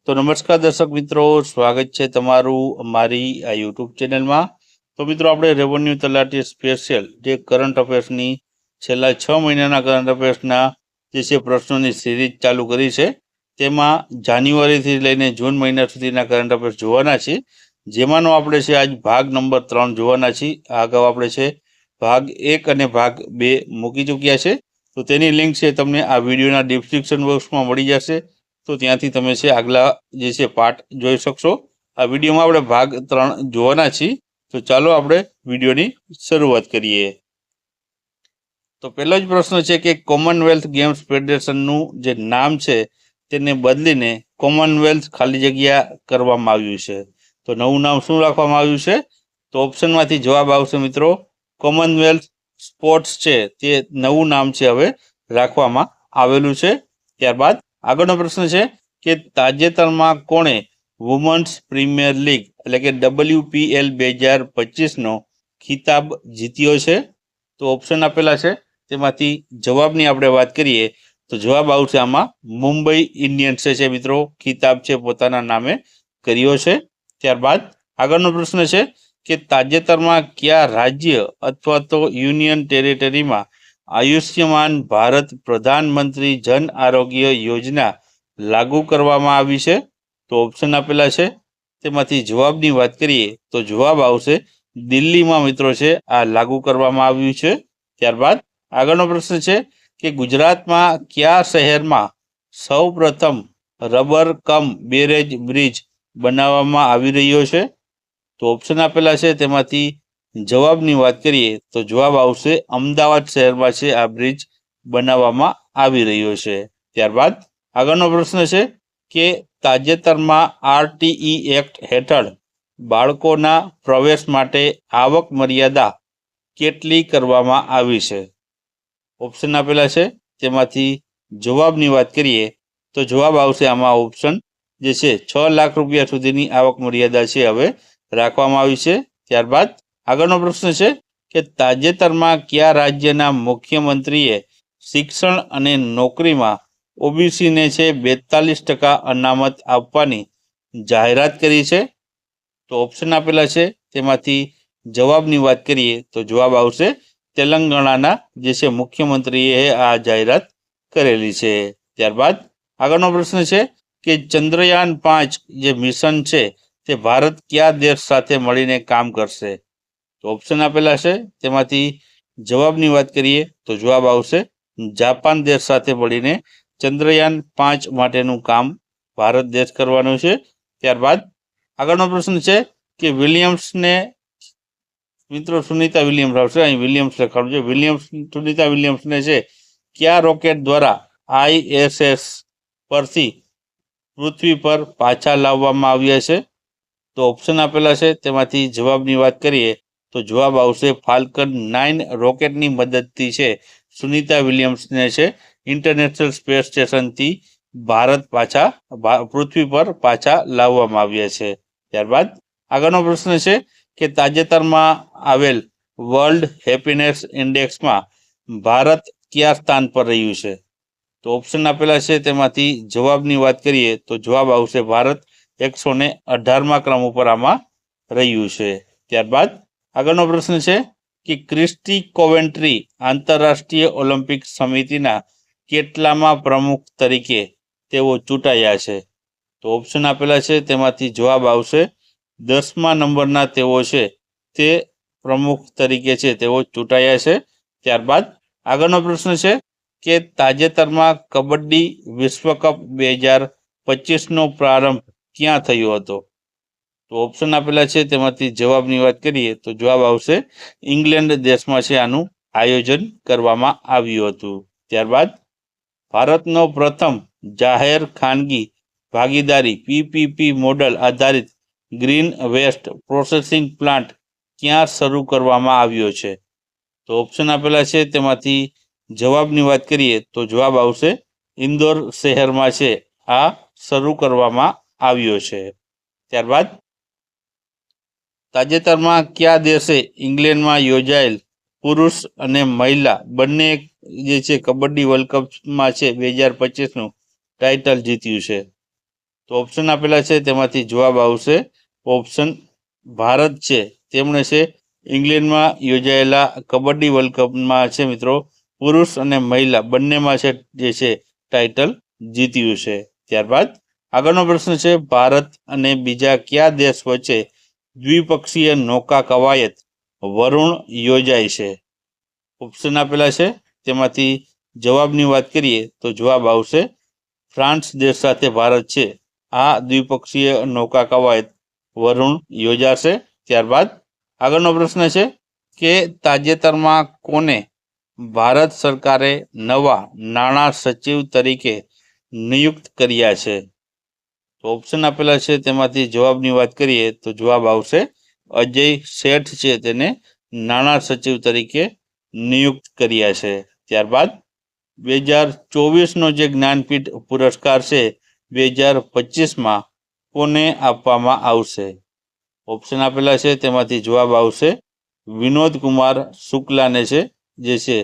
તો નમસ્કાર દર્શક મિત્રો, સ્વાગત છે તમારું અમારી આ યુટ્યુબ ચેનલમાં. તો મિત્રો, આપણે રેવન્યુ તલાટી સ્પેશિયલ જે કરંટ અફેર્સની છેલ્લા 6 મહિનાના કરંટ અફેર્સના જે છે પ્રશ્નોની સિરીઝ ચાલુ કરી છે. તેમાં જાન્યુઆરીથી લઈને જૂન મહિના સુધીના કરંટ અફેર્સ જોવાના છે, જેમાંનો આપણે છે આજ ભાગ નંબર 3 જોવાના છીએ. આ અગાઉ આપણે છે ભાગ 1 અને ભાગ 2 મૂકી ચૂક્યા છે. તો તેની લિંક છે તમને આ વિડીયોના ડિસ્ક્રિપ્શન બોક્સમાં મળી જશે. તો ત્યાંથી તમે છે આગલા જે છે પાર્ટ જોઈ શકશો. આ વિડીયોમાં આપણે ભાગ 3 જોવાના છીએ. તો ચાલો આપણે વિડીયોની શરૂઆત કરીએ. તો પહેલો જ પ્રશ્ન છે કે કોમનવેલ્થ ગેમ્સ ફેડરેશનનું જે નામ છે તેને બદલીને કોમનવેલ્થ ખાલી જગ્યા કરવામાં આવ્યું છે. તો નવું નામ શું રાખવામાં આવ્યું છે? તો ઓપ્શનમાંથી જવાબ આવશે મિત્રો, કોમનવેલ્થ સ્પોર્ટ્સ છે તે નવું નામ છે હવે રાખવામાં આવેલું છે. ત્યારબાદ આગળનો પ્રશ્ન છે કે તાજેતરમાં કોણે વુમન્સ પ્રીમિયર લીગ એટલે કે WPL 2025નો ખિતાબ જીત્યો છે? તો ઓપ્શન આપેલા છે, તેમાંથી જવાબની આપણે વાત કરીએ તો જવાબ આવશે આમાં મુંબઈ ઇન્ડિયન્સે છે મિત્રો ખિતાબ છે પોતાના નામે કર્યો છે. ત્યારબાદ આગળનો પ્રશ્ન છે કે તાજેતરમાં કયા રાજ્ય અથવા તો યુનિયન ટેરિટરીમાં આયુષ્યમાન ભારત પ્રધાનમંત્રી જન આરોગ્ય યોજના લાગુ કરવામાં આવી છે? તો ઓપ્શન આપેલા છે, તેમાંથી જવાબની વાત કરીએ તો જવાબ આવશે દિલ્હીમાં મિત્રો છે આ લાગુ કરવામાં આવ્યું છે. ત્યારબાદ આગળનો પ્રશ્ન છે કે ગુજરાતમાં કયા શહેરમાં સૌ પ્રથમ રબર કમ બેરેજ બ્રિજ બનાવવામાં આવી રહ્યો છે? તો ઓપ્શન આપેલા છે, તેમાંથી જવાબની વાત કરીએ તો જવાબ આવશે અમદાવાદ શહેરમાં છે આ બ્રિજ બનાવવામાં આવી રહ્યો છે. ત્યારબાદ આગળનો પ્રશ્ન છે કે તાજેતરમાં RTE એક્ટ હેઠળ બાળકોના પ્રવેશ માટે આવક મર્યાદા કેટલી કરવામાં આવી છે? ઓપ્શન આપેલા છે, તેમાંથી જવાબની વાત કરીએ તો જવાબ આવશે આમાં ઓપ્શન જે છે 6 લાખ રૂપિયા સુધીની આવક મર્યાદા છે હવે રાખવામાં આવી છે. ત્યારબાદ આગળનો પ્રશ્ન છે કે તાજેતરમાં કયા રાજ્યના મુખ્યમંત્રીએ શિક્ષણ અને નોકરીમાં ઓબીસીને છે 42% અનામત આપવાની જાહેરાત કરી છે? તો ઓપ્શન આપેલા છે, તેમાંથી જવાબની વાત કરીએ તો જવાબ આવશે તેલંગાણાના જે છે મુખ્યમંત્રીએ આ જાહેરાત કરેલી છે. ત્યારબાદ આગળનો પ્રશ્ન છે કે ચંદ્રયાન 5 જે મિશન છે તે ભારત કયા દેશ સાથે મળીને કામ કરશે? તો ઓપ્શન આપેલા છે, તેમાંથી જવાબની વાત કરીએ તો જવાબ આવશે જાપાન દેશ સાથે મળીને ચંદ્રયાન 5 માટેનું કામ ભારત દેશ કરવાનું છે. ત્યારબાદ આગળનો પ્રશ્ન છે કે વિલિયમ્સને મિત્રો સુનિતા વિલિયમ્સ આવશે, અહીં વિલિયમ્સ લખાણું છે. સુનિતા વિલિયમ્સને છે કયા રોકેટ દ્વારા ISS પરથી પૃથ્વી પર પાછા લાવવામાં આવ્યા છે? તો ઓપ્શન આપેલા છે, તેમાંથી જવાબની વાત કરીએ તો જવાબ આવશે ફાલ્કન 9 રોકેટની મદદથી છે સુનિતા વિલિયમ્સને છે ઇન્ટરનેશનલ સ્પેસ સ્ટેશનથી ભારત પાછા પૃથ્વી પર પાછા લાવવામાં આવ્યા છે. ત્યારબાદ આગળનો પ્રશ્ન છે કે તાજેતરમાં આવેલ વર્લ્ડ હેપીનેસ ઇન્ડેક્સમાં ભારત કયા સ્થાન પર રહ્યું છે? તો ઓપ્શન આપેલા છે, તેમાંથી જવાબની વાત કરીએ તો જવાબ આવશે ભારત 118મા ક્રમ ઉપર આમાં રહ્યું છે. ત્યારબાદ આગળનો પ્રશ્ન છે કે ક્રિસ્ટી કોવેન્ટ્રી આંતરરાષ્ટ્રીય ઓલિમ્પિક સમિતિના કેટલામાં પ્રમુખ તરીકે તેઓ ચૂંટાયા છે? તો ઓપ્શન આપેલા છે, તેમાંથી જવાબ આવશે 10મા નંબરના તેઓ છે તે પ્રમુખ તરીકે છે તેઓ ચૂંટાયા છે. ત્યારબાદ આગળનો પ્રશ્ન છે કે તાજેતરમાં કબડ્ડી વિશ્વકપ 2025નો પ્રારંભ ક્યાં થયો હતો? તો ઓપ્શન આપેલા છે, તેમાંથી જવાબની વાત કરીએ તો જવાબ આવશે ઇંગ્લેન્ડ દેશમાં છે આનું આયોજન કરવામાં આવ્યું હતું. ત્યારબાદ ભારતનો પ્રથમ જાહેર ખાનગી ભાગીદારી PPP મોડલ આધારિત ગ્રીન વેસ્ટ પ્રોસેસિંગ પ્લાન્ટ ક્યાં શરૂ કરવામાં આવ્યો છે? તો ઓપ્શન આપેલા છે, તેમાંથી જવાબની વાત કરીએ તો જવાબ આવશે ઇન્દોર શહેરમાં છે આ શરૂ કરવામાં આવ્યો છે. ત્યારબાદ તાજેતરમાં કયા દેશે ઇંગ્લેન્ડમાં યોજાયેલ પુરુષ અને મહિલા બંને જે છે કબડ્ડી વર્લ્ડ કપમાં છે 2025નું ટાઇટલ જીત્યું છે? તો તો ઓપ્શન આપેલા છે તેમાંથી જવાબ આવશે ઓપ્શન ભારત છે તેમણે છે ઇંગ્લેન્ડમાં યોજાયેલા કબડ્ડી વર્લ્ડ કપમાં છે મિત્રો પુરુષ અને મહિલા બંનેમાં છે જે છે ટાઇટલ જીત્યું છે। ત્યારબાદ આગળનો પ્રશ્ન છે ભારત અને બીજા કયા દેશ વચ્ચે દ્વિપક્ષીય નૌકા કવાયત વરુણ યોજાય છે? ઓપ્શન આપેલા છે તેમાંથી જવાબની વાત કરીએ તો જવાબ આવશે ફ્રાન્સ દેશ સાથે ભારત છે આ દ્વિપક્ષીય નૌકા કવાયત વરુણ યોજાશે। ત્યારબાદ આગળનો પ્રશ્ન છે કે તાજેતરમાં કોને ભારત સરકારે નવા નાણાં સચિવ તરીકે નિયુક્ત કર્યા છે? તો ઓપ્શન આપેલા છે તેમાંથી જવાબની વાત કરીએ તો જવાબ આવશે અજય શેઠ છે તેને નાણાં સચિવ તરીકે નિયુક્ત કર્યા છે। ત્યારબાદ 2024નો જે જ્ઞાનપીઠ પુરસ્કાર છે 2025માં કોને આપવામાં આવશે? ઓપ્શન આપેલા છે તેમાંથી જવાબ આવશે વિનોદ કુમાર શુક્લાને છે જે છે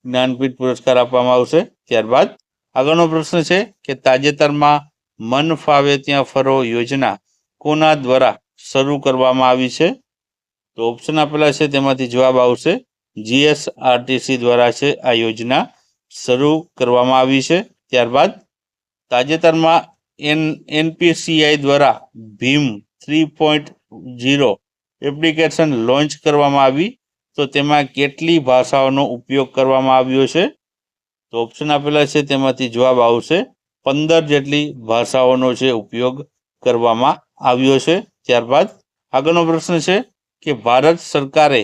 જ્ઞાનપીઠ પુરસ્કાર આપવામાં આવશે। ત્યારબાદ આગળનો પ્રશ્ન છે કે તાજેતરમાં મન ફાવે ત્યાં ફરો યોજના કોના દ્વારા શરૂ કરવામાં આવી છે? તો ઓપ્શન આપેલા છે તેમાંથી જવાબ આવશે જીએસઆરટીસી દ્વારા છે આ યોજના શરૂ કરવામાં આવી છે। ત્યારબાદ તાજેતરમાં એનપીસીઆઈ દ્વારા ભીમ 3.0 એપ્લિકેશન લોન્ચ કરવામાં આવી તો તેમાં કેટલી ભાષાઓનો ઉપયોગ કરવામાં આવ્યો છે? તો ઓપ્શન આપેલા છે તેમાંથી જવાબ આવશે 15 જેટલી ભાષાઓનો છે ઉપયોગ કરવામાં આવ્યો છે। ત્યારબાદ આગળનો પ્રશ્ન છે કે ભારત સરકારે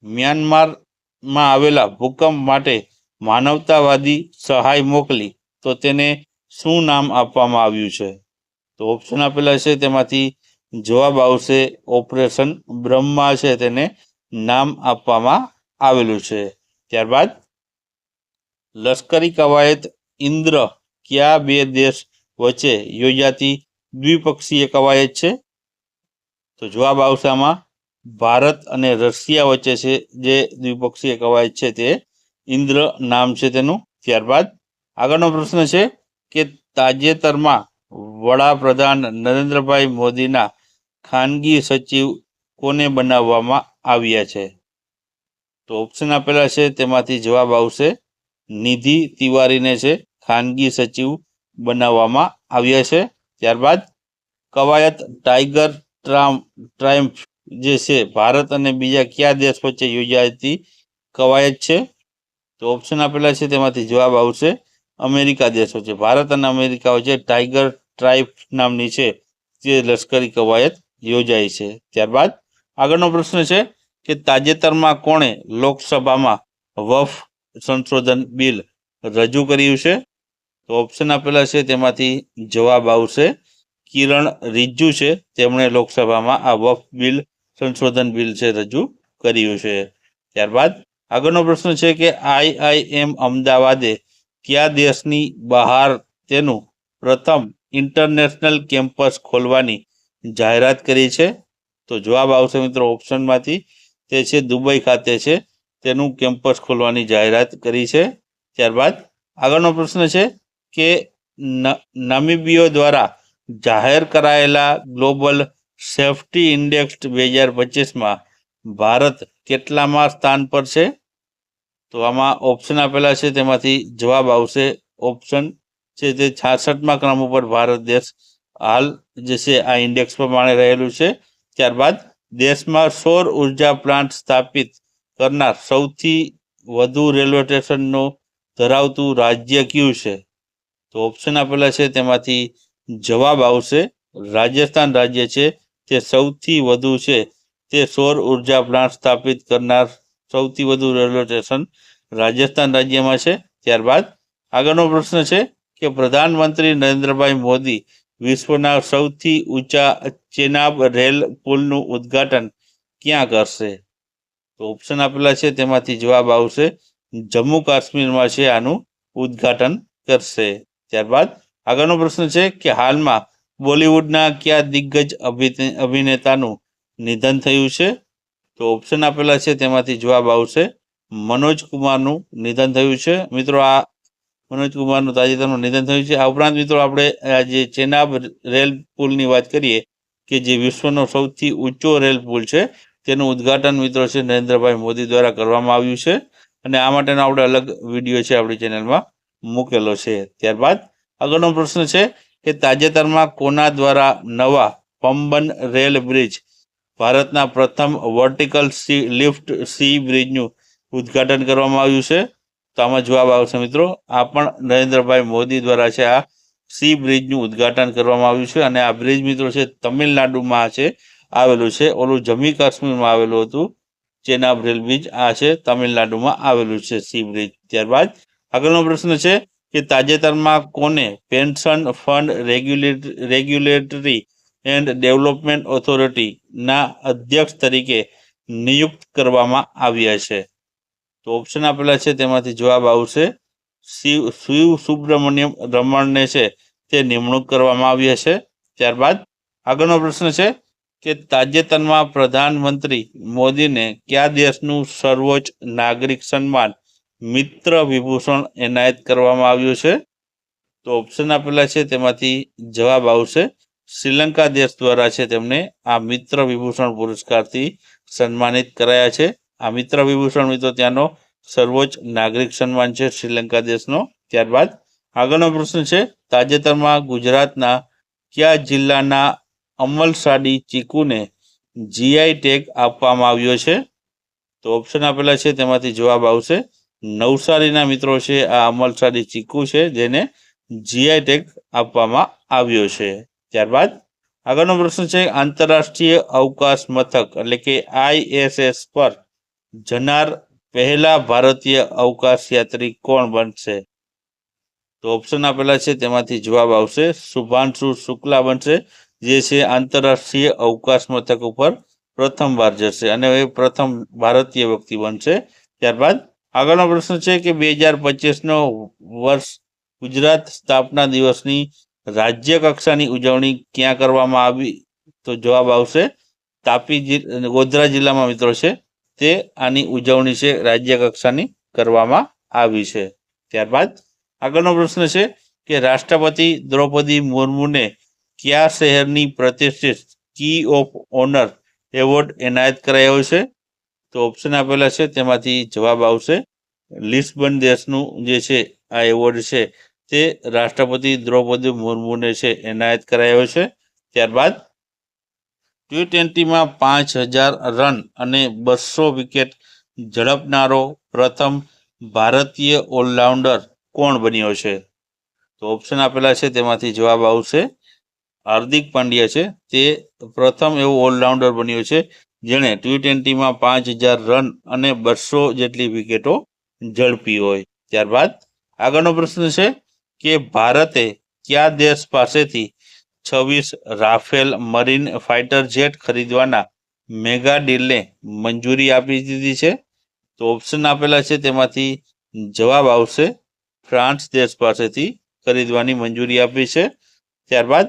મ્યાનમારમાં આવેલા ભૂકંપ માટે માનવતાવાદી સહાય મોકલી તો તેને શું નામ આપવામાં આવ્યું છે? તો ઓપ્શન આપેલા છે તેમાંથી જવાબ આવશે ઓપરેશન બ્રહ્મા છે તેને નામ આપવામાં આવેલું છે। ત્યારબાદ લશ્કરી કવાયત ઇન્દ્ર કયા બે દેશ વચ્ચે યોજાતી દ્વિપક્ષીય કવાયત છે? તો જવાબ આવશે આમાં ભારત અને રશિયા વચ્ચે છે જે દ્વિપક્ષીય કવાયત છે તે ઇન્દ્ર નામ છે તેનું। ત્યારબાદ આગળનો પ્રશ્ન છે કે તાજેતરમાં વડાપ્રધાન નરેન્દ્રભાઈ મોદીના ખાનગી સચિવ કોને બનાવવામાં આવ્યા છે? તો ઓપ્શન આપેલા છે તેમાંથી જવાબ આવશે નિધિ તિવારીને છે ખાનગી સચિવ બનાવવામાં આવ્યા છે। ત્યારબાદ કવાયત ટાઈગર ટ્રાયમ્ફ જે છે ભારત અને બીજા કયા દેશ વચ્ચે યોજાતી કવાયત છે? તો ઓપ્શન આપેલા છે તેમાંથી જવાબ આવશે અમેરિકા દેશ વચ્ચે ભારત અને અમેરિકા વચ્ચે ટાઈગર ટ્રાયમ્ફ નામની છે તે લશ્કરી કવાયત યોજાય છે। ત્યારબાદ આગળનો પ્રશ્ન છે કે તાજેતરમાં કોણે લોકસભામાં વફ સંશોધન બિલ રજૂ કર્યું છે? તો ઓપ્શન આપેલા છે તેમાંથી જવાબ આવશે કિરણ રિજ્જુ છે તેમણે લોકસભામાં આ વફ બિલ સંશોધન બિલ છે રજૂ કર્યું છે। ત્યારબાદ આગળનો પ્રશ્ન છે કે આઈઆઈએમ અમદાવાદે કયા દેશની બહાર તેનું પ્રથમ ઇન્ટરનેશનલ કેમ્પસ ખોલવાની જાહેરાત કરી છે? તો જવાબ આવશે મિત્રો ઓપ્શનમાંથી તે છે દુબઈ ખાતે છે તેનું કેમ્પસ ખોલવાની જાહેરાત કરી છે। ત્યારબાદ આગળનો પ્રશ્ન છે કે નામીબિયા દ્વારા જાહેર કરાયેલા ગ્લોબલ સેફ્ટી ઇન્ડેક્સ 2025માં ભારત કેટલામાં સ્થાન પર છે? તો આમાં ઓપ્શન આપેલા છે તેમાંથી જવાબ આવશે ઓપ્શન છે તે 66મા ક્રમ ઉપર ભારત દેશ હાલ જે છે આ ઇન્ડેક્સ પ્રમાણે રહેલું છે। ત્યારબાદ દેશમાં સૌર ઉર્જા પ્લાન્ટ સ્થાપિત કરનાર સૌથી વધુ રેલવે સ્ટેશનનો ધરાવતું રાજ્ય કયું છે? તો ઓપ્શન આપેલા છે તેમાંથી જવાબ આવશે રાજસ્થાન રાજ્ય છે તે સૌથી વધુ છે તે સૌર ઉર્જા પ્લાન્ટ સ્થાપિત કરનાર સૌથી વધુ રેલવે સ્ટેશન રાજસ્થાન રાજ્યમાં છે। ત્યારબાદ આગળનો પ્રશ્ન છે કે પ્રધાનમંત્રી નરેન્દ્રભાઈ મોદી વિશ્વના સૌથી ઊંચા ચેનાબ રેલ પુલનું ઉદ્ઘાટન ક્યાં કરશે? તો ઓપ્શન આપેલા છે તેમાંથી જવાબ આવશે જમ્મુ કાશ્મીરમાં છે આનું ઉદ્ઘાટન કરશે। ત્યારબાદ આગળનો પ્રશ્ન છે કે હાલમાં બોલિવૂડના કયા દિગ્ગજ અભિનેતાનું નિધન થયું છે? તો ઓપ્શન આપેલા છે તેમાંથી જવાબ આવશે મનોજ કુમારનું નિધન થયું છે। મિત્રો આ મનોજકુમારનું તાજેતરમાં નિધન થયું છે. આ ઉપરાંત મિત્રો આપણે જે ચેનાબ રેલ પુલની વાત કરીએ કે જે વિશ્વનો સૌથી ઊંચો રેલ પુલ છે તેનું ઉદ્ઘાટન મિત્રો છે નરેન્દ્રભાઈ મોદી દ્વારા કરવામાં આવ્યું છે અને આ માટેનો આપણે અલગ વિડીયો છે આપણી ચેનલમાં મૂકેલો છે. ત્યારબાદ આગળનો પ્રશ્ન છે કે તાજેતરમાં કોના દ્વારા નવા પમ્બન રેલ બ્રિજ ભારતના પ્રથમ વર્ટિકલ લિફ્ટ સી બ્રિજનું ઉદ્ઘાટન કરવામાં આવ્યું છે? તો આમાં જવાબ આવશે મિત્રો આ પણ નરેન્દ્રભાઈ મોદી દ્વારા છે આ સી બ્રિજનું ઉદ્ઘાટન કરવામાં આવ્યું છે અને આ બ્રિજ મિત્રો છે તમિલનાડુમાં છે આવેલું છે. ઓલું જમ્મુ કાશ્મીરમાં આવેલું હતું ચેનાબ રેલ બ્રિજ, આ છે તમિલનાડુમાં આવેલું છે સી બ્રિજ. ત્યારબાદ આગળનો પ્રશ્ન છે કે તાજેતરમાં કોને pension fund regulatory and development ઓથોરિટીના અધ્યક્ષ તરીકે નિયુક્ત કરવામાં આવ્યા છે? તો ઓપ્શન આપેલા છે તેમાંથી જવાબ આવશે શિવ સુબ્રમણ્યમ રમણને છે તે નિમણૂક કરવામાં આવ્યા છે. ત્યારબાદ આગળનો પ્રશ્ન છે કે તાજેતરમાં પ્રધાનમંત્રી મોદીને કયા દેશનું સર્વોચ્ચ નાગરિક સન્માન મિત્ર વિભૂષણ એનાયત કરવામાં આવ્યું છે? તો ઓપ્શન આપેલા છે તેમાંથી જવાબ આવશે શ્રીલંકા દેશ દ્વારા છે તેમને આ મિત્ર વિભૂષણ પુરસ્કારથી સન્માનિત કરાયા છે. આ મિત્ર વિભૂષણ મિત્રો ત્યાંનો સર્વોચ્ચ નાગરિક સન્માન છે શ્રીલંકા દેશનો. ત્યારબાદ આગળનો પ્રશ્ન છે તાજેતરમાં ગુજરાતના કયા જિલ્લાના અમલસાડી ચીકુને જીઆઈ ટેગ આપવામાં આવ્યો છે? તો ઓપ્શન આપેલા છે તેમાંથી જવાબ આવશે નવસારીના મિત્રો છે આ અમલસાડી ચીકુ છે જેને જીઆઈ ટેગ આપવામાં આવ્યો છે. ત્યારબાદ આગળનો પ્રશ્ન છે આંતરરાષ્ટ્રીય અવકાશ મથક એટલે કે ISS પર જનાર પહેલા ભારતીય અવકાશ યાત્રી કોણ બનશે? તો ઓપ્શન આપેલા છે તેમાંથી જવાબ આવશે શુભાંશુ શુક્લા બનશે જે છે આંતરરાષ્ટ્રીય અવકાશ મથક ઉપર પ્રથમવાર જશે અને એ પ્રથમ ભારતીય વ્યક્તિ બનશે. ત્યારબાદ આગળનો પ્રશ્ન છે કે 2025નો વર્ષ ગુજરાત સ્થાપના દિવસની રાજ્ય કક્ષાની ઉજવણી ક્યાં કરવામાં આવી? તો જવાબ આવશે ગોધરા જિલ્લામાં મિત્રો છે તે આની ઉજવણી છે રાજ્ય કક્ષાની કરવામાં આવી છે. ત્યારબાદ આગળનો પ્રશ્ન છે કે રાષ્ટ્રપતિ દ્રૌપદી મુર્મુને કયા શહેરની પ્રતિષ્ઠિત કી ઓફ ઓનર એવોર્ડ એનાયત કરાયો છે? તો ઓપ્શન આપેલા છે તેમાંથી જવાબ આવશે લિસ્બન દેશનું જે છે આ એવોર્ડ છે તે રાષ્ટ્રપતિ દ્રૌપદી મુર્મુને છે એનાયત કરાયો છે. ત્યારબાદ T20માં 5000 રન અને 200 વિકેટ ઝડપનારો પ્રથમ ભારતીય ઓલરાઉન્ડર કોણ બન્યો છે? તો ઓપ્શન આપેલા છે તેમાંથી જવાબ આવશે હાર્દિક પાંડ્યા છે તે પ્રથમ એવો ઓલરાઉન્ડર બન્યો છે જેણે T20માં 5000 રન અને 200 જેટલી વિકેટો ઝડપી હોય. ત્યારબાદ આગળનો પ્રશ્ન છે કે ભારતે કયા દેશ પાસેથી 26 રાફેલ મરીન ફાઇટર જેટ ખરીદવાના મેગા ડીલને મંજૂરી આપી દીધી છે? તો ઓપ્શન આપેલા છે તેમાંથી જવાબ આવશે ફ્રાન્સ દેશ પાસેથી ખરીદવાની મંજૂરી આપી છે. ત્યારબાદ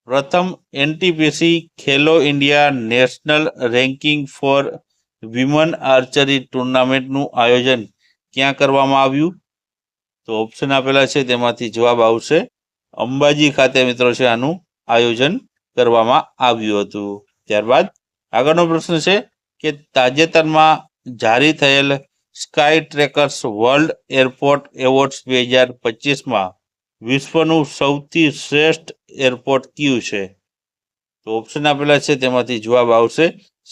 પ્રથમ NTPC ખેલો India national ranking four વિમન archery ટુર્નામેન્ટનું આયોજન ક્યાં કરવામાં આવ્યું? તો ઓપ્શન આપેલા છે તેમાંથી જવાબ આવશે અંબાજી ખાતે મિત્રો છે આનું આયોજન કરવામાં આવ્યું હતું. ત્યારબાદ આગળનો પ્રશ્ન છે કે તાજેતરમાં જારી થયેલ Skytrax world airport awards 2025માં વિશ્વનું સૌથી શ્રેષ્ઠ એરપોર્ટ કયું છે? તો ઓપ્શન આપેલા છે તેમાંથી જવાબ આવશે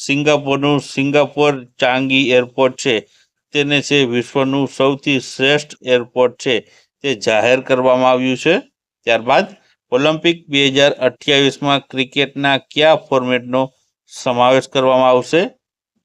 સિંગાપોરનું સિંગાપોર ચાંગી એરપોર્ટ છે તેને છે વિશ્વનું સૌથી શ્રેષ્ઠ એરપોર્ટ છે તે જાહેર કરવામાં આવ્યું છે. ત્યારબાદ ઓલિમ્પિક 2028માં ક્રિકેટના કયા ફોર્મેટનો સમાવેશ કરવામાં આવશે?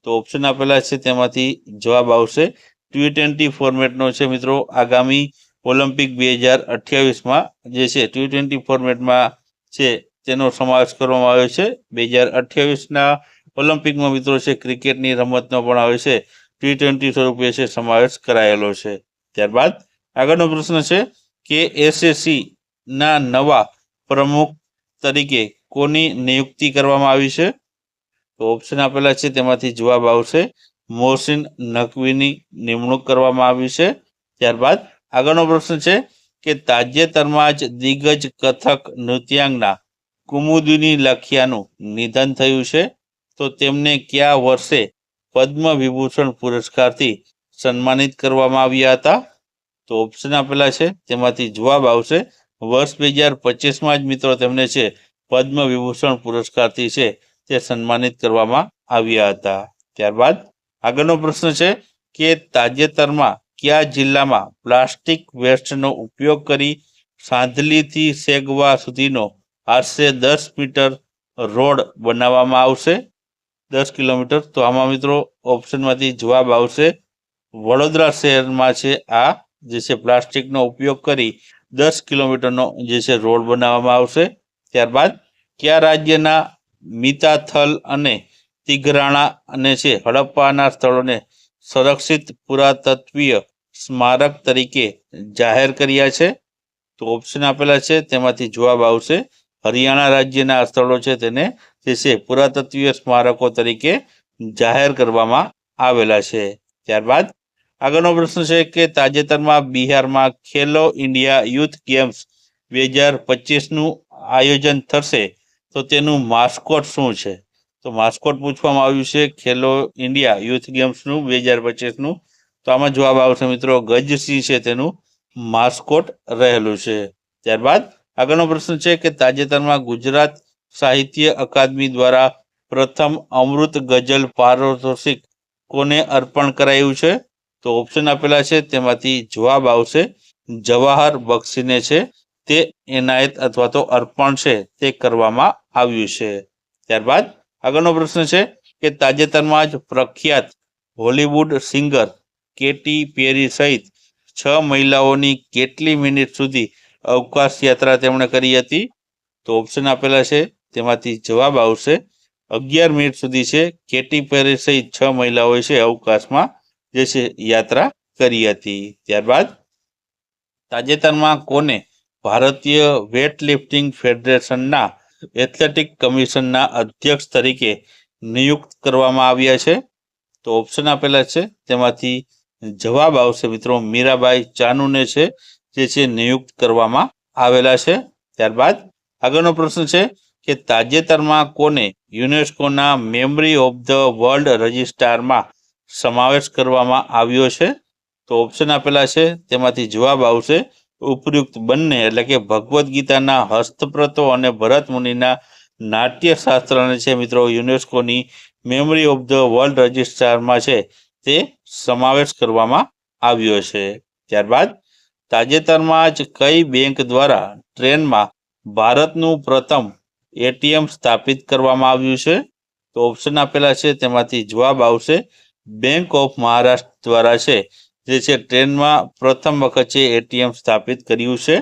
તો ઓપ્શન આપેલા છે તેમાંથી જવાબ આવશે T20 ફોર્મેટનો છે મિત્રો આગામી ઓલિમ્પિક 2028માં જે છે T20 ફોર્મેટમાં છે તેનો સમાવેશ કરવામાં આવ્યો છે. 2028ના ઓલિમ્પિકમાં મિત્રો છે ક્રિકેટની રમતનો પણ આવે છે T20 સ્વરૂપે છે સમાવેશ કરાયેલો છે. ત્યારબાદ આગળનો પ્રશ્ન છે કે SSCના નવા પ્રમુખ તરીકે કોની નિયુક્તિ કરવામાં આવી છે? તો ઓપ્શન આપેલા છે તેમાંથી જવાબ આવશે મોહસિન નકવીની નિમણૂક કરવામાં આવી છે. ત્યારબાદ આગળનો પ્રશ્ન છે કે તાજેતરમાં જ દિગ્ગજ કથક નૃત્યાંગના કુમુદિની લખિયાનું નિધન થયું છે, તો તેમને કયા વર્ષે પદ્મ વિભૂષણ પુરસ્કારથી સન્માનિત કરવામાં આવ્યા હતા? તો ઓપ્શન આપેલા છે, તેમાંથી જવાબ આવશે વર્ષ 2025માં જ મિત્રો તેમને છે પદ્મ વિભૂષણ પુરસ્કારથી છે તે સન્માનિત કરવામાં આવ્યા હતા. ત્યારબાદ આગળનો પ્રશ્ન છે કે તાજેતરમાં કયા જિલ્લામાં પ્લાસ્ટિક વેસ્ટનો ઉપયોગ કરી સાંધલીથી સેગવા સુધીનો આશરે 10 મીટર રોડ બનાવવામાં આવશે? 10 કિલોમીટર. તો આમાં મિત્રો ઓપ્શનમાંથી જવાબ આવશે વડોદરા શહેરમાં છે આ જે છે પ્લાસ્ટિકનો ઉપયોગ કરી 10 કિલોમીટરનો જે છે રોડ બનાવવામાં આવશે. ત્યારબાદ કયા રાજ્યના મિતાથલ અને તિઘરાણા અને છે હડપ્પાના સ્થળોને સંરક્ષિત પુરાતત્વીય સ્મારક તરીકે જાહેર કર્યા છે? તો ઓપ્શન આપેલા છે, તેમાંથી જવાબ આવશે હરિયાણા રાજ્યના સ્થળો છે તેને જે છે પુરાતત્વીય સ્મારકો તરીકે જાહેર કરવામાં આવેલા છે. ત્યારબાદ આગળનો પ્રશ્ન છે કે તાજેતરમાં બિહારમાં ખેલો ઇન્ડિયા યુથ ગેમ્સ 2025નું આયોજન થશે, તો તેનું માસ્કોટ શું છે? તો માસ્કોટ પૂછવામાં આવ્યું છે ખેલો ઇન્ડિયા યુથ ગેમ્સનું 2025નું. તો આમાં જવાબ આવશે મિત્રો ગજસિંહ છે તેનું માસ્કોટ રહેલું છે. ત્યારબાદ આગળનો પ્રશ્ન છે કે તાજેતરમાં ગુજરાત સાહિત્ય અકાદમી દ્વારા પ્રથમ અમૃત ગઝલ પારિતોષિક કોને અર્પણ કરાયું છે? તો ઓપ્શન આપેલા છે, તેમાંથી જવાબ આવશે જવાહર બક્ષીને છે તે એનાયત અથવા તો અર્પણ છે તે કરવામાં આવ્યું છે. ત્યારબાદ આગળનો પ્રશ્ન છે કે તાજેતરમાં જ પ્રખ્યાત હોલિવૂડ સિંગર કેટી પેરી સહિત 6 મહિલાઓની કેટલી મિનિટ સુધી અવકાશ યાત્રા તેમણે કરી હતી? તો ઓપ્શન આપેલા છે, તેમાંથી જવાબ આવશે 11 મિનિટ સુધી છે કેટી પેરી સહિત 6 મહિલાઓએ છે અવકાશમાં જે છે યાત્રા કરી હતી. ત્યારબાદ તાજેતરમાં કોને ભારતીય વેટલિફ્ટિંગ ફેડરેશનના એથ્લેટિક કમિશનના અધ્યક્ષ તરીકે નિયુક્ત કરવામાં આવ્યા છે? તો ઓપ્શન આપેલા છે, તેમાંથી જવાબ આવશે મિત્રો મીરાબાઈ ચાનુને છે જે છે નિયુક્ત કરવામાં આવેલા છે. ત્યારબાદ આગળનો પ્રશ્ન છે કે તાજેતરમાં કોને યુનેસ્કોના મેમરી ઓફ ધ વર્લ્ડ રજિસ્ટરમાં સમાવેશ કરવામાં આવ્યો છે? તો ઓપ્શન આપેલા છે, તેમાંથી જવાબ આવશે ઉપયુક્ત બંને, એટલે કે ભગવદ્ ગીતાના હસ્તપ્રતો અને ભરત મુનિના નાટ્યશાસ્ત્રને છે મિત્રો યુનેસ્કોની મેમરી ઓફ ધ વર્લ્ડ રજિસ્ટરમાં છે તે સમાવેશ કરવામાં આવ્યો છે. ત્યારબાદ તાજેતરમાં જ કઈ બેંક દ્વારા ટ્રેનમાં ભારતનું પ્રથમ એટીએમ સ્થાપિત કરવામાં આવ્યું છે? તો ઓપ્શન આપેલા છે, તેમાંથી જવાબ આવશે બેંક ઓફ મહારાષ્ટ્ર દ્વારા છે જે છે ટ્રેનમાં પ્રથમ વખત છે એટીએમ સ્થાપિત કર્યું છે.